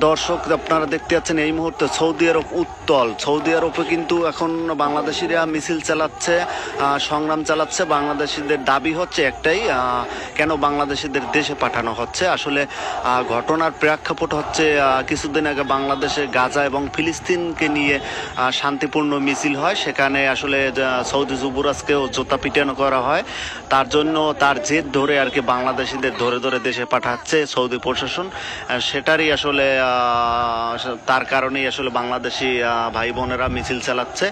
দর্শক আপনারা দেখতে পাচ্ছেন এই মুহূর্তে সৌদি আরব উত্তল। সৌদি আরবে কিন্তু এখন বাংলাদেশিরা মিছিল চালাচ্ছে, সংগ্রাম চালাচ্ছে। বাংলাদেশিদের দাবি হচ্ছে একটাই, কেন বাংলাদেশিদের দেশে পাঠানো হচ্ছে। আসলে ঘটনার প্রেক্ষাপট হচ্ছে কিছুদিন আগে বাংলাদেশে গাজা এবং ফিলিস্তিনকে নিয়ে শান্তিপূর্ণ মিছিল হয়, সেখানে আসলে সৌদি যুবরাজকেও জোতা পিটানো করা হয়। তার জন্য তার জেদ ধরে আর কি বাংলাদেশিদের ধরে ধরে দেশে পাঠাচ্ছে সৌদি প্রশাসন। সেটারই আসলে তার কারণেই আসলে বাংলাদেশি ভাই বোনেরা মিছিল চালাচ্ছে,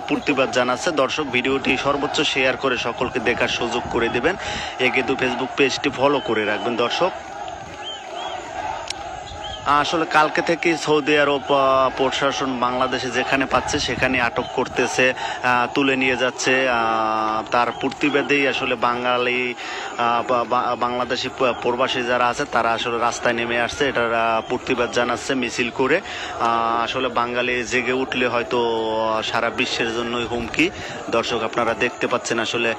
প্রতিবাদ জানাচ্ছে। দর্শক ভিডিওটি সর্বোচ্চ শেয়ার করে সকলকে দেখার সুযোগ করে দেবেন। কিন্তু ফেসবুক পেজটি ফলো করে রাখবেন। দর্শক আসলে কালকে থেকে সৌদি আরব প্রশাসন বাংলাদেশে যেখানে পাচ্ছে সেখানে আটক করতেছে, তুলে নিয়ে যাচ্ছে। তার প্রতিবাদেই আসলে বাংলাদেশি প্রবাসী যারা আছে তারা আসলে রাস্তায় নেমে আসছে, এটার প্রতিবাদ জানাচ্ছে মিছিল করে। আসলে বাঙালি জেগে উঠলে হয়তো সারা বিশ্বের জন্যই হুমকি। দর্শক আপনারা দেখতে পাচ্ছেন আসলে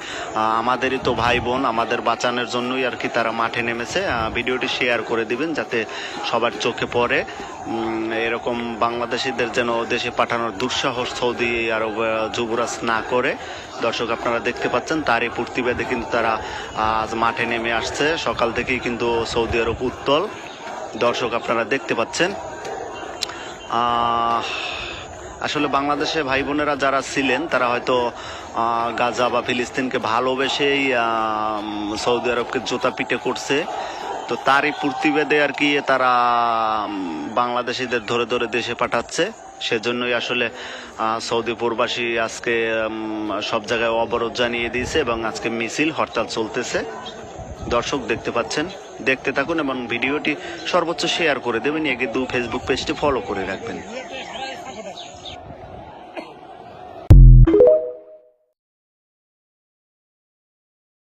আমাদেরই তো ভাই বোন, আমাদের বাঁচানোর জন্যই আর কি তারা মাঠে নেমেছে। ভিডিওটি শেয়ার করে দিবেন যাতে সবার চোখে পড়ে। এরকম বাংলাদেশিদের যেন দেশে পাঠানোর দুঃসাহস সৌদি আরব যুবরাজ না করে। দর্শক আপনারা দেখতে পাচ্ছেন তারই প্রতিবাদে কিন্তু তারা আজ মাঠে নেমে আসছে। সকাল থেকেই কিন্তু সৌদি আরব উত্তল। দর্শক আপনারা দেখতে পাচ্ছেন আসলে বাংলাদেশে ভাই বোনেরা যারা ছিলেন তারা হয়তো গাজা বা ফিলিস্তিনকে ভালোবেসেই সৌদি আরবকে জোতা পিটে করছে। তো তারই প্রতিবাদে আর কি তারা বাংলাদেশিদের ধরে ধরে দেশে পাঠাচ্ছে। সেজন্যই আসলে সৌদি প্রবাসী আজকে সব জায়গায় অবরোধ জানিয়ে দিয়েছে এবং আজকে মিছিল হরতাল চলতেছে। দর্শক দেখতে পাচ্ছেন, দেখতে থাকুন এবং ভিডিওটি সর্বোচ্চ শেয়ার করে দেবেন। এগিয়ে ফেসবুক পেজটি ফলো করে রাখবেন।